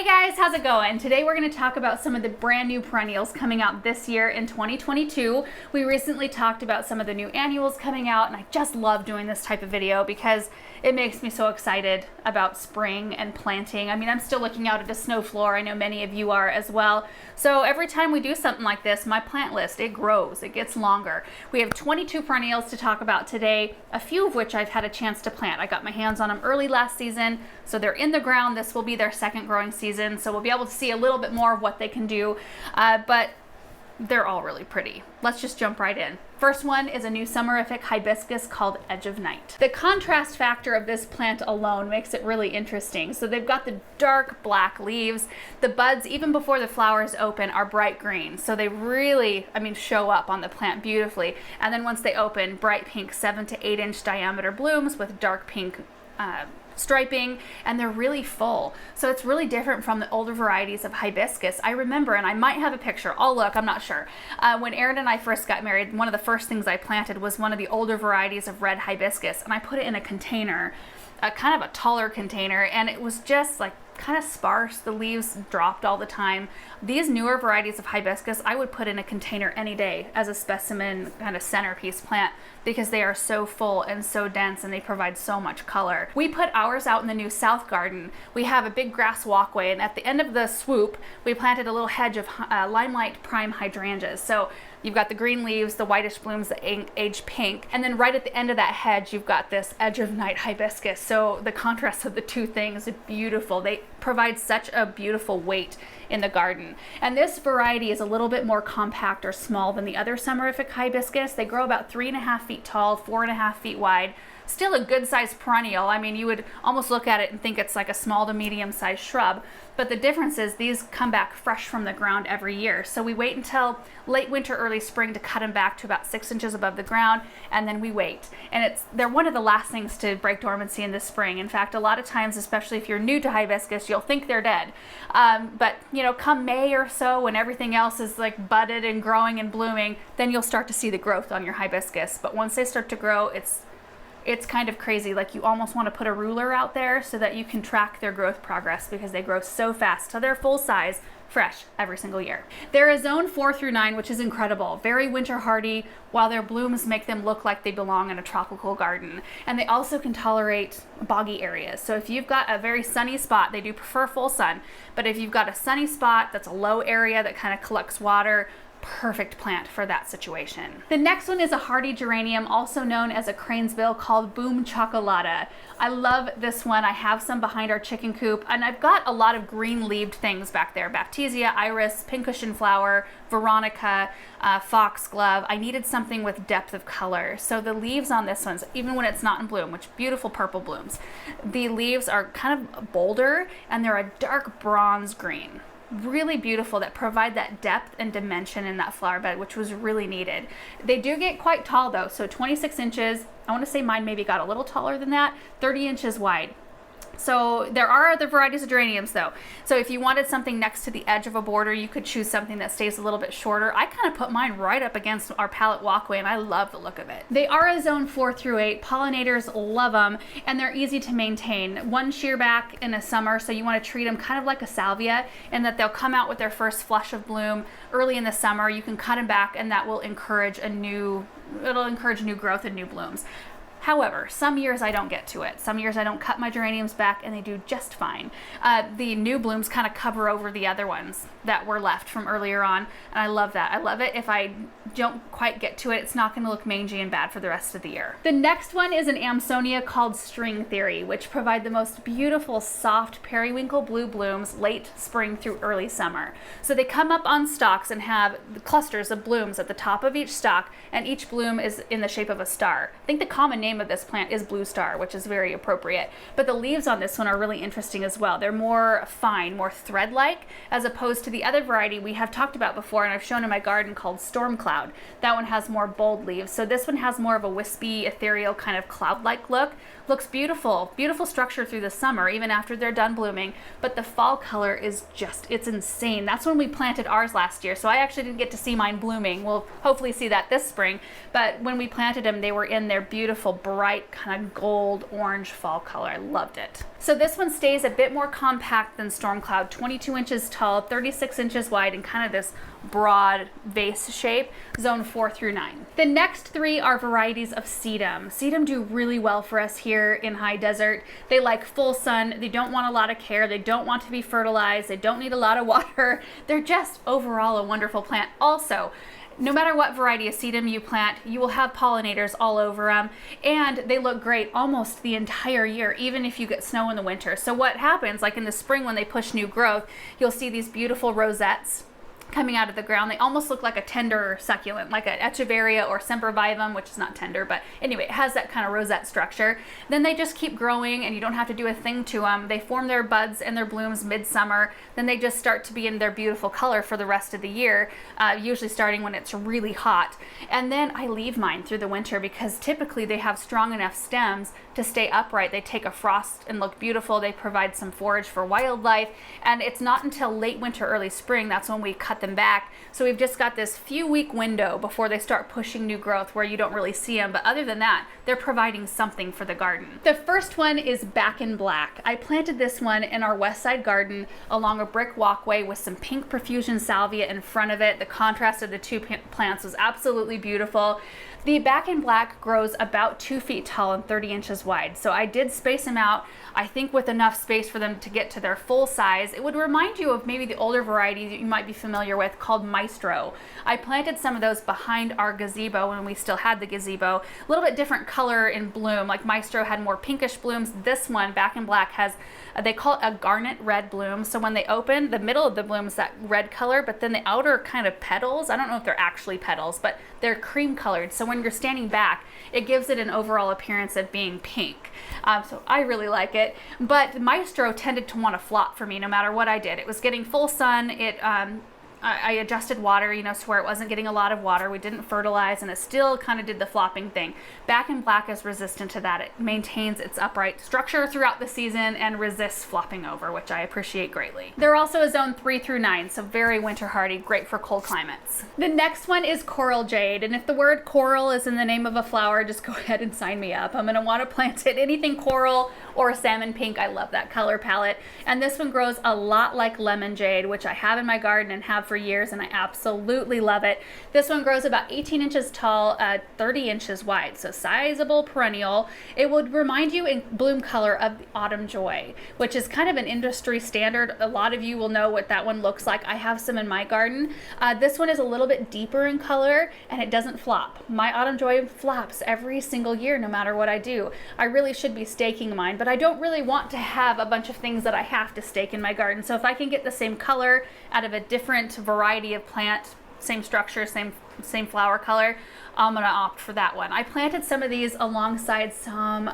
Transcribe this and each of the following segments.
Hey guys, how's it going? Today we're going to talk about some of the brand new perennials coming out this year in 2022. We recently talked about some of the new annuals coming out, and I just love doing this type of video because it makes me so excited about spring and planting. I mean, I'm still looking out at a snow floor. I know many of you are as well. So every time we do something like this, my plant list, it grows, it gets longer. We have 22 perennials to talk about today, a few of which I've had a chance to plant. I got my hands on them early last season, so they're in the ground. This will be their second growing season, so we'll be able to see a little bit more of what they can do, but they're all really pretty. Let's just jump right in. First one is a new summerific hibiscus called Edge of Night. The contrast factor of this plant alone makes it really interesting. So they've got the dark black leaves. The buds, even before the flowers open, are bright green. So they really, show up on the plant beautifully. And then once they open, bright pink 7 to 8 inch diameter blooms with dark pink striping, and they're really full. So it's really different from the older varieties of hibiscus. I remember, and I might have a picture, I'll look, I'm not sure. When Aaron and I first got married, one of the first things I planted was one of the older varieties of red hibiscus, and I put it in a container, kind of a taller container, and it was just like kind of sparse. The leaves dropped all the time. These newer varieties of hibiscus I would put in a container any day as a specimen kind of centerpiece plant because they are so full and so dense and they provide so much color. We put ours out in the new south garden. We have a big grass walkway, and at the end of the swoop we planted a little hedge of limelight prime hydrangeas. So you've got the green leaves, the whitish blooms that age pink, and then right at the end of that hedge you've got this Edge of Night hibiscus. So the contrast of the two things is beautiful. They provide such a beautiful weight in the garden. And this variety is a little bit more compact or small than the other summerific hibiscus. They grow about 3.5 feet tall, 4.5 feet wide. Still a good sized perennial. I mean, you would almost look at it and think it's like a small to medium sized shrub. But the difference is these come back fresh from the ground every year. So we wait until late winter, early spring to cut them back to about 6 inches above the ground, and then we wait. And they're one of the last things to break dormancy in the spring. In fact, a lot of times, especially if you're new to hibiscus, you'll think they're dead. But come May or so, when everything else is like budded and growing and blooming, then you'll start to see the growth on your hibiscus. But once they start to grow, it's kind of crazy. Like, you almost want to put a ruler out there so that you can track their growth progress because they grow so fast. So they're full size, fresh every single year. They're a zone 4 through 9, which is incredible. Very winter hardy, while their blooms make them look like they belong in a tropical garden. And they also can tolerate boggy areas. So if you've got a very sunny spot, they do prefer full sun, but if you've got a sunny spot that's a low area that kind of collects water, perfect plant for that situation. The next one is a hardy geranium, also known as a cranesbill, called Boom Chocolata. I love this one. I have some behind our chicken coop, and I've got a lot of green-leaved things back there. Baptisia, iris, pincushion flower, veronica, foxglove. I needed something with depth of color. So the leaves on this one, even when it's not in bloom, which beautiful purple blooms, the leaves are kind of bolder and they're a dark bronze green. Really beautiful, that provide that depth and dimension in that flower bed, which was really needed. They do get quite tall though, so 26 inches. I want to say mine maybe got a little taller than that, 30 inches wide. So there are other varieties of geraniums though. So if you wanted something next to the edge of a border, you could choose something that stays a little bit shorter. I kind of put mine right up against our pallet walkway, and I love the look of it. They are a zone 4 through 8. Pollinators love them, and they're easy to maintain. One shear back in the summer, so you want to treat them kind of like a salvia, in that they'll come out with their first flush of bloom early in the summer. You can cut them back, and that will encourage new growth and new blooms. However, some years I don't get to it. Some years I don't cut my geraniums back and they do just fine. The new blooms kind of cover over the other ones that were left from earlier on, and I love that. I love it. If I don't quite get to it, it's not going to look mangy and bad for the rest of the year. The next one is an Amsonia called String Theory, which provide the most beautiful soft periwinkle blue blooms late spring through early summer. So they come up on stalks and have clusters of blooms at the top of each stalk, and each bloom is in the shape of a star. I think the common name of this plant is blue star, which is very appropriate. But the leaves on this one are really interesting as well. They're more fine, more thread-like, as opposed to the other variety we have talked about before and I've shown in my garden called Storm Cloud. That one has more bold leaves. So this one has more of a wispy, ethereal kind of cloud-like look. Looks beautiful, beautiful structure through the summer, even after they're done blooming. But the fall color is it's insane. That's when we planted ours last year. So I actually didn't get to see mine blooming. We'll hopefully see that this spring. But when we planted them, they were in their beautiful bright kind of gold orange fall color. I loved it. So this one stays a bit more compact than Stormcloud, 22 inches tall, 36 inches wide, and kind of this broad vase shape, zone 4 through 9. The next three are varieties of sedum. Sedum do really well for us here in high desert. They like full sun, they don't want a lot of care, they don't want to be fertilized, they don't need a lot of water. They're just overall a wonderful plant. Also, no matter what variety of sedum you plant, you will have pollinators all over them, and they look great almost the entire year, even if you get snow in the winter. So what happens, like in the spring when they push new growth, you'll see these beautiful rosettes coming out of the ground. They almost look like a tender succulent, like an Echeveria or Sempervivum, which is not tender, but anyway, it has that kind of rosette structure. Then they just keep growing and you don't have to do a thing to them. They form their buds and their blooms midsummer. Then they just start to be in their beautiful color for the rest of the year, usually starting when it's really hot. And then I leave mine through the winter because typically they have strong enough stems to stay upright. They take a frost and look beautiful. They provide some forage for wildlife. And it's not until late winter, early spring, that's when we cut them back. So we've just got this few week window before they start pushing new growth where you don't really see them. But other than that, they're providing something for the garden. The first one is Back in Black. I planted this one in our west side garden along a brick walkway with some pink profusion salvia in front of it. The contrast of the two plants was absolutely beautiful. The Back in Black grows about 2 feet tall and 30 inches wide. So I did space them out, I think with enough space for them to get to their full size. It would remind you of maybe the older variety that you might be familiar with called Maestro. I planted some of those behind our gazebo when we still had the gazebo. A little bit different color in bloom, like Maestro had more pinkish blooms. This one, Back in Black, has, they call it a garnet red bloom. So when they open, the middle of the bloom is that red color, but then the outer kind of petals, I don't know if they're actually petals, but they're cream colored. So when you're standing back, it gives it an overall appearance of being pink. So I really like it. But Maestro tended to want to flop for me no matter what I did. It was getting full sun. I adjusted water, you know, to where it wasn't getting a lot of water. We didn't fertilize, and it still kind of did the flopping thing. Back in Black is resistant to that. It maintains its upright structure throughout the season and resists flopping over, which I appreciate greatly. They're also a zone 3 through 9, so very winter hardy, great for cold climates. The next one is Coral Jade, and if the word coral is in the name of a flower, just go ahead and sign me up. I'm gonna want to plant it. Anything coral or salmon pink, I love that color palette. And this one grows a lot like Lemon Jade, which I have in my garden and have for years, and I absolutely love it. This one grows about 18 inches tall, 30 inches wide, so sizable perennial. It would remind you in bloom color of the Autumn Joy, which is kind of an industry standard. A lot of you will know what that one looks like. I have some in my garden. This one is a little bit deeper in color and it doesn't flop. My Autumn Joy flops every single year no matter what I do. I really should be staking mine, but I don't really want to have a bunch of things that I have to stake in my garden. So if I can get the same color out of a different variety of plant, same structure, same flower color, I'm gonna opt for that one. I planted some of these alongside some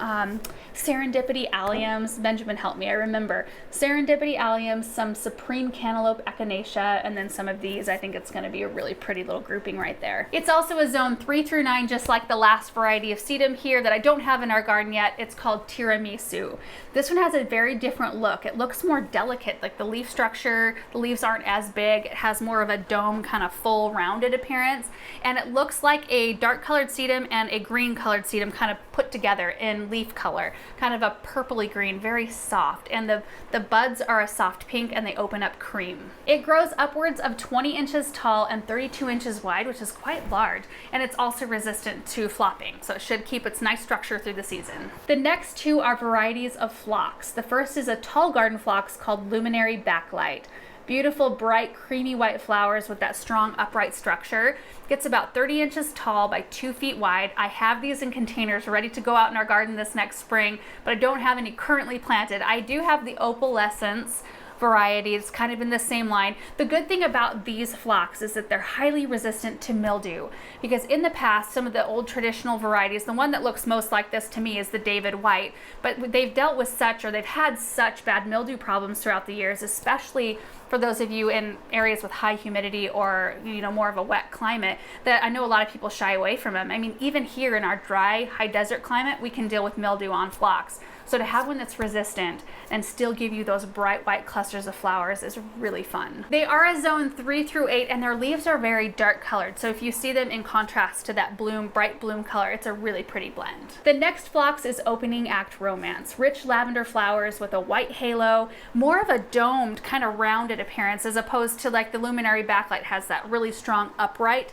Serendipity Alliums. Benjamin helped me, I remember. Serendipity Alliums, some Supreme Cantaloupe Echinacea, and then some of these. I think it's gonna be a really pretty little grouping right there. It's also a zone 3 through 9, just like the last variety of sedum here that I don't have in our garden yet. It's called Tiramisu. This one has a very different look. It looks more delicate, like the leaf structure, the leaves aren't as big. It has more of a dome, kind of full rounded appearance, and it looks like a dark colored sedum and a green colored sedum kind of put together in leaf color, kind of a purpley green, very soft, and the buds are a soft pink and they open up cream. It grows upwards of 20 inches tall and 32 inches wide, which is quite large, and it's also resistant to flopping, so it should keep its nice structure through the season. The next two are varieties of phlox. The first is a tall garden phlox called Luminary Backlight. Beautiful, bright, creamy white flowers with that strong upright structure. Gets about 30 inches tall by 2 feet wide. I have these in containers ready to go out in our garden this next spring, but I don't have any currently planted. I do have the Opalescence variety. It's kind of in the same line. The good thing about these phlox is that they're highly resistant to mildew, because in the past, some of the old traditional varieties, the one that looks most like this to me is the David White, but they've dealt with such, or they've had such bad mildew problems throughout the years, especially for those of you in areas with high humidity or, you know, more of a wet climate, that I know a lot of people shy away from them. I mean, even here in our dry, high desert climate, we can deal with mildew on phlox. So to have one that's resistant and still give you those bright white clusters of flowers is really fun. They are a zone 3 through 8 and their leaves are very dark colored. So if you see them in contrast to that bright bloom color, it's a really pretty blend. The next phlox is Opening Act Romance. Rich lavender flowers with a white halo, more of a domed kind of rounded appearance as opposed to like the Luminary Backlight has that really strong upright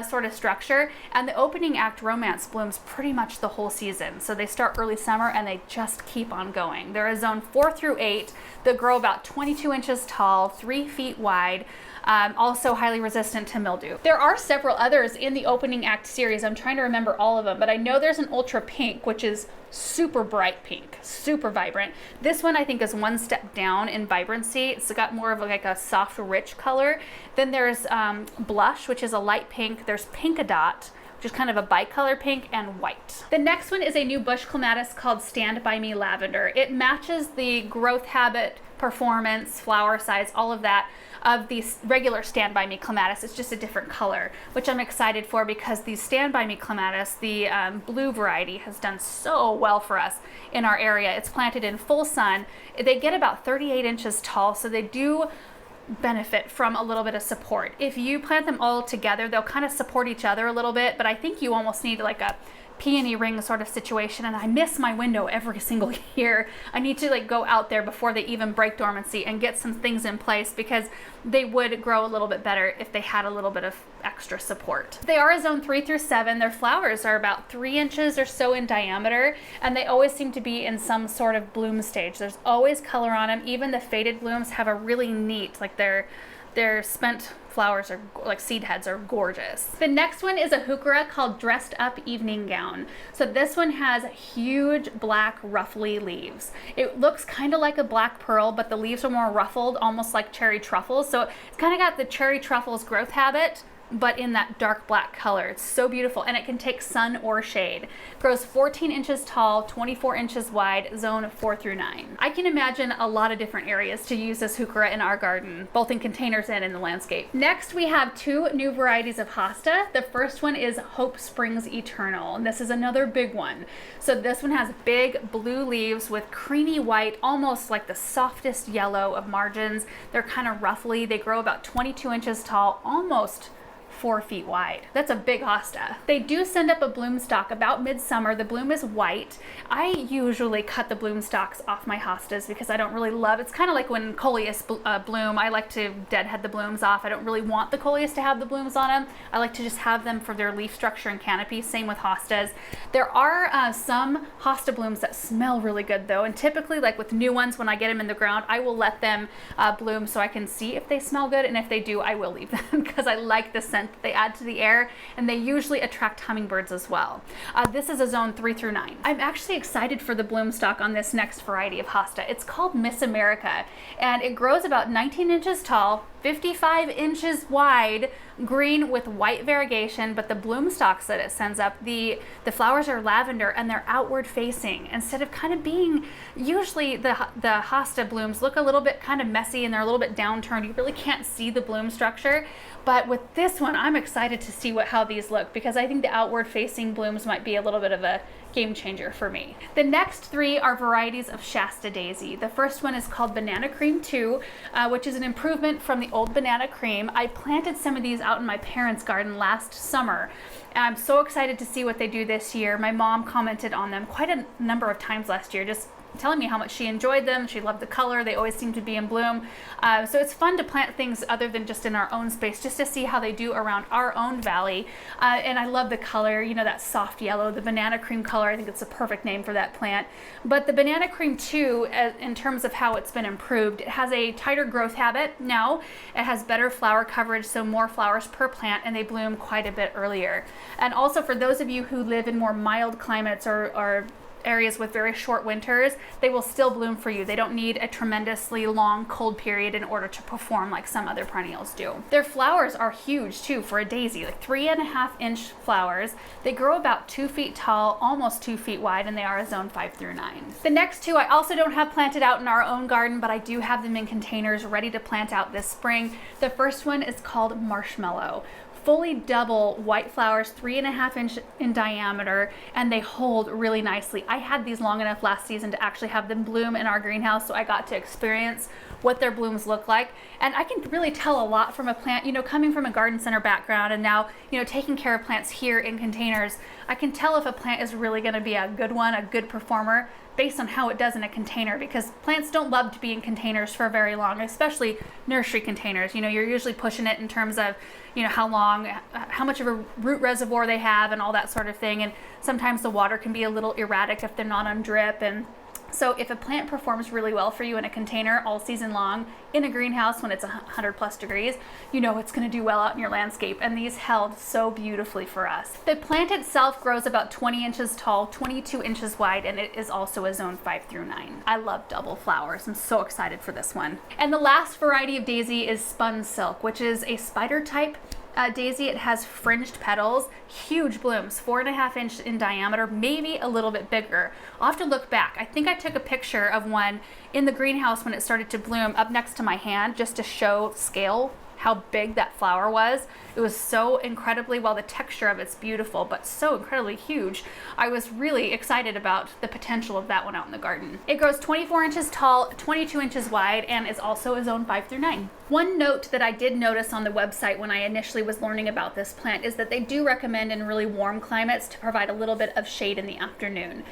sort of structure. And the Opening Act Romance blooms pretty much the whole season. So they start early summer and they just keep on going. They're a zone 4 through 8 that grow about 22 inches tall, 3 feet wide. Also highly resistant to mildew. There are several others in the Opening Act series. I'm trying to remember all of them, but I know there's an ultra pink, which is super bright pink, super vibrant. This one I think is one step down in vibrancy. It's got more of like a soft, rich color. Then there's blush, which is a light pink. There's Pinkadot, which is kind of a bicolor pink, and white. The next one is a new bush clematis called Stand By Me Lavender. It matches the growth habit, performance, flower size, all of that of the regular Stand By Me clematis. It's just a different color, which I'm excited for because the Stand By Me clematis, the blue variety, has done so well for us in our area. It's planted in full sun. They get about 38 inches tall, so they do benefit from a little bit of support. If you plant them all together, they'll kind of support each other a little bit, but I think you almost need like a peony ring sort of situation, and I miss my window every single year. I need to like go out there before they even break dormancy and get some things in place because they would grow a little bit better if they had a little bit of extra support. They are a zone 3 through 7. Their flowers are about 3 inches or so in diameter, and they always seem to be in some sort of bloom stage. There's always color on them. Even the faded blooms have a really neat, like their spent flowers are like seed heads are gorgeous. The next one is a heuchera called Dressed Up Evening Gown. So this one has huge black ruffly leaves. It looks kind of like a black pearl, but the leaves are more ruffled, almost like cherry truffles. So it's kind of got the cherry truffles growth habit, but in that dark black color. It's so beautiful, and it can take sun or shade. Grows 14 inches tall, 24 inches wide, zone 4 through 9. I can imagine a lot of different areas to use this heuchera in our garden, both in containers and in the landscape. Next, we have 2 new varieties of hosta. The first one is Hope Springs Eternal, and this is another big one. So this one has big blue leaves with creamy white, almost like the softest yellow of margins. They're kind of ruffly. They grow about 22 inches tall, almost 4 feet wide. That's a big hosta. They do send up a bloom stalk about midsummer. The bloom is white. I usually cut the bloom stalks off my hostas because I don't really love, it's kind of like when coleus bloom, I like to deadhead the blooms off. I don't really want the coleus to have the blooms on them. I like to just have them for their leaf structure and canopy. Same with hostas. There are some hosta blooms that smell really good though, and typically like with new ones, when I get them in the ground, I will let them bloom so I can see if they smell good, and if they do, I will leave them because I like the scent they add to the air, and they usually attract hummingbirds as well. This is a zone 3 through 9. I'm actually excited for the bloom stalk on this next variety of hosta. It's called Miss America, and it grows about 19 inches tall, 55 inches wide, green with white variegation, but the bloom stalks that it sends up, the flowers are lavender and they're outward facing instead of kind of being, usually the hosta blooms look a little bit kind of messy and they're a little bit downturned. You really can't see the bloom structure. But with this one, I'm excited to see how these look because I think the outward facing blooms might be a little bit of a game changer for me. The next 3 are varieties of Shasta Daisy. The first one is called Banana Cream 2, which is an improvement from the old Banana Cream. I planted some of these out in my parents' garden last summer, and I'm so excited to see what they do this year. My mom commented on them quite a number of times last year, just telling me how much she enjoyed them. She loved the color. They always seem to be in bloom. So it's fun to plant things other than just in our own space, just to see how they do around our own valley. And I love the color, you know, that soft yellow, the banana cream color. I think it's a perfect name for that plant. But the Banana Cream 2, in terms of how it's been improved, it has a tighter growth habit now. It has better flower coverage, so more flowers per plant, and they bloom quite a bit earlier. And also for those of you who live in more mild climates or areas with very short winters, they will still bloom for you. They don't need a tremendously long cold period in order to perform like some other perennials do. Their flowers are huge too for a daisy, like 3.5-inch flowers. They grow about 2 feet tall, almost 2 feet wide, and they are a zone 5 through 9. The next 2 I also don't have planted out in our own garden, but I do have them in containers ready to plant out this spring. The first one is called Marshmallow. fully double white flowers, 3.5 inch in diameter, and they hold really nicely. I had these long enough last season to actually have them bloom in our greenhouse, so I got to experience what their blooms look like. And I can really tell a lot from a plant, you know, coming from a garden center background and now, you know, taking care of plants here in containers, I can tell if a plant is really going to be a good one, a good performer, based on how it does in a container, because plants don't love to be in containers for very long, especially nursery containers. You know, you're usually pushing it in terms of, you know, how long, how much of a root reservoir they have and all that sort of thing. And sometimes the water can be a little erratic if they're not on drip. And so if a plant performs really well for you in a container all season long in a greenhouse when it's 100+ degrees, you know it's going to do well out in your landscape. And these held so beautifully for us. The plant itself grows about 20 inches tall, 22 inches wide, and it is also a zone 5 through 9. I love double flowers. I'm so excited for this one. And the last variety of daisy is spun silk, which is a spider type daisy. It has fringed petals, huge blooms, 4.5 inch in diameter, maybe a little bit bigger. I'll have to look back. I think I took a picture of one in the greenhouse when it started to bloom up next to my hand just to show scale, how big that flower was. It was so incredibly, well, the texture of it's beautiful, but so incredibly huge. I was really excited about the potential of that one out in the garden. It grows 24 inches tall, 22 inches wide, and is also a zone 5 through 9. One note that I did notice on the website when I initially was learning about this plant is that they do recommend in really warm climates to provide a little bit of shade in the afternoon.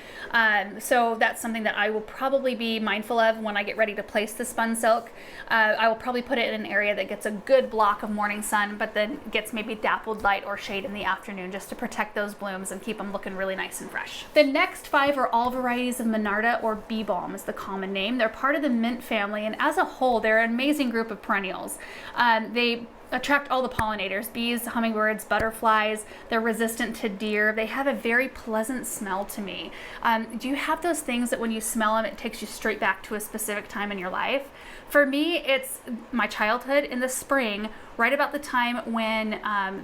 So that's something that I will probably be mindful of when I get ready to place the spun silk. I will probably put it in an area that gets a good block of morning sun, but then gets maybe dappled light or shade in the afternoon just to protect those blooms and keep them looking really nice and fresh. The next 5 are all varieties of Monarda, or bee balm is the common name. They're part of the mint family, and as a whole, they're an amazing group of perennials. They attract all the pollinators, bees, hummingbirds, butterflies. They're resistant to deer. They have a very pleasant smell to me. Do you have those things that when you smell them, it takes you straight back to a specific time in your life? For me, it's my childhood in the spring, right about the time when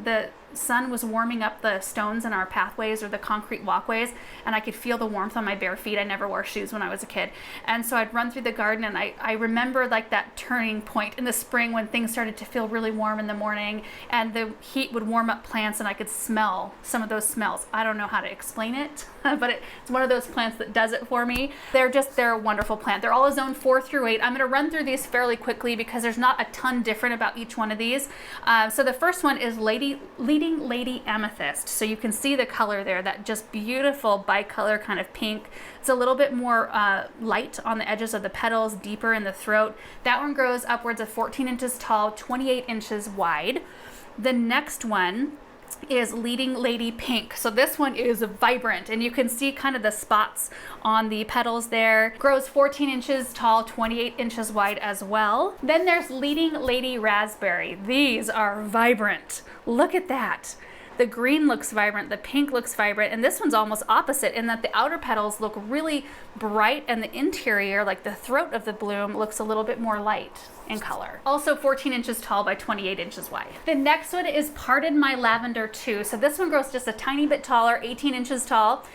the sun was warming up the stones in our pathways or the concrete walkways, and I could feel the warmth on my bare feet. I never wore shoes when I was a kid. And so I'd run through the garden, and I remember like that turning point in the spring when things started to feel really warm in the morning, and the heat would warm up plants, and I could smell some of those smells. I don't know how to explain it, but it's one of those plants that does it for me. They're a wonderful plant. They're all a zone 4 through 8. I'm going to run through these fairly quickly because there's not a ton different about each one of these. So the first one is Leading Lady Amethyst. So you can see the color there, that just beautiful bicolor kind of pink. It's a little bit more light on the edges of the petals, deeper in the throat. That one grows upwards of 14 inches tall, 28 inches wide. The next one is Leading Lady Pink. So this one is vibrant, and you can see kind of the spots on the petals there. Grows 14 inches tall, 28 inches wide as well. Then there's Leading Lady Raspberry. These are vibrant. Look at that. The green looks vibrant, the pink looks vibrant, and this one's almost opposite in that the outer petals look really bright and the interior, like the throat of the bloom, looks a little bit more light in color. Also 14 inches tall by 28 inches wide. The next one is Pardon My Lavender 2. So this one grows just a tiny bit taller, 18 inches tall,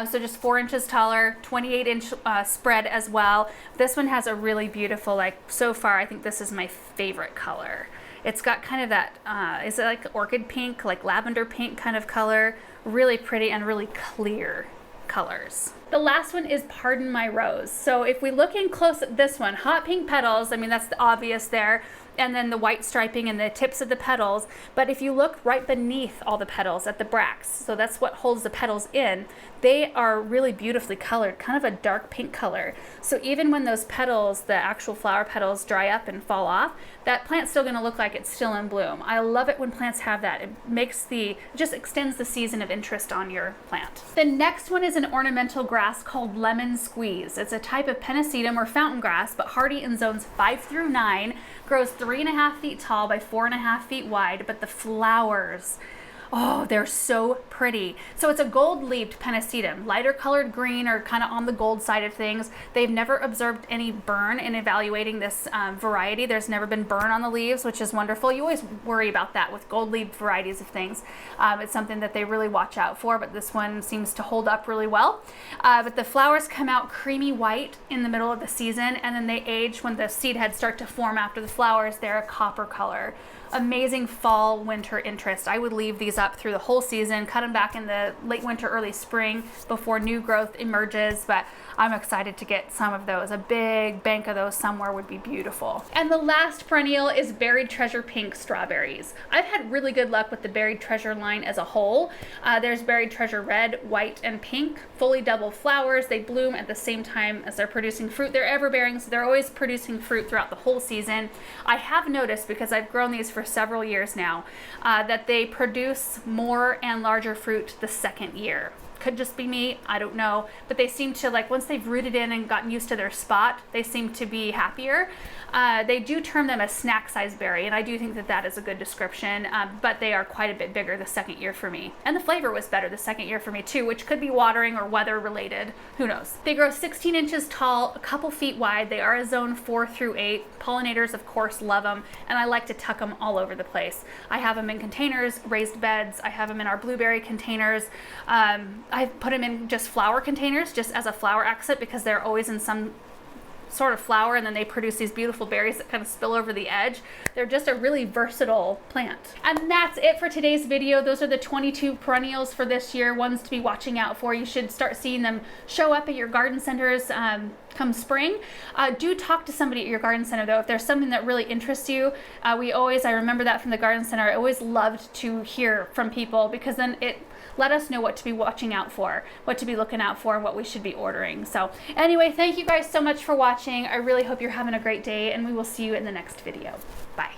so just 4 inches taller, 28 inch spread as well. This one has a really beautiful, like so far I think this is my favorite color. It's got kind of that, is it like orchid pink, like lavender pink kind of color? Really pretty and really clear colors. The last one is Pardon My Rose. So if we look in close at this one, hot pink petals, I mean, that's the obvious there, and then the white striping and the tips of the petals. But if you look right beneath all the petals at the bracts, so that's what holds the petals in, they are really beautifully colored, kind of a dark pink color. So even when those petals, the actual flower petals, dry up and fall off, that plant's still gonna look like it's still in bloom. I love it when plants have that. It just extends the season of interest on your plant. The next one is an ornamental grass called Lemon Squeeze. It's a type of pennisetum or fountain grass, but hardy in zones 5 through 9, grows 3.5 feet tall by 4.5 feet wide, but the flowers, Oh, they're so pretty. So it's a gold-leaved pennisetum, lighter colored green or kind of on the gold side of things. They've never observed any burn in evaluating this variety. There's never been burn on the leaves, which is wonderful. You always worry about that with gold-leaved varieties of things. It's something that they really watch out for, but this one seems to hold up really well. But the flowers come out creamy white in the middle of the season, and then they age when the seed heads start to form after the flowers. They're a copper color. Amazing fall winter interest. I would leave these up through the whole season, cut them back in the late winter, early spring before new growth emerges, but I'm excited to get some of those. A big bank of those somewhere would be beautiful. And the last perennial is Buried Treasure Pink strawberries. I've had really good luck with the Buried Treasure line as a whole. There's Buried Treasure red, white, and pink, fully double flowers. They bloom at the same time as they're producing fruit. They're ever-bearing, so they're always producing fruit throughout the whole season. I have noticed, because I've grown these for several years now, that they produce more and larger fruit the second year. Could just be me, I don't know, but they seem to, like, once they've rooted in and gotten used to their spot, they seem to be happier. They do term them a snack size berry, and I do think that that is a good description, but they are quite a bit bigger the second year for me. And the flavor was better the second year for me too, which could be watering or weather related, who knows. They grow 16 inches tall, a couple feet wide. They are a zone 4 through 8. Pollinators, of course, love them, and I like to tuck them all over the place. I have them in containers, raised beds. I have them in our blueberry containers. I've put them in just flower containers, just as a flower exit, because they're always in some sort of flower, and then they produce these beautiful berries that kind of spill over the edge. They're just a really versatile plant. And that's it for today's video. Those are the 22 perennials for this year, ones to be watching out for. You should start seeing them show up at your garden centers come spring. Do talk to somebody at your garden center though, if there's something that really interests you. I remember that from the garden center, I always loved to hear from people, because then it let us know what to be watching out for, what to be looking out for, and what we should be ordering. So anyway, thank you guys so much for watching. I really hope you're having a great day, and we will see you in the next video. Bye.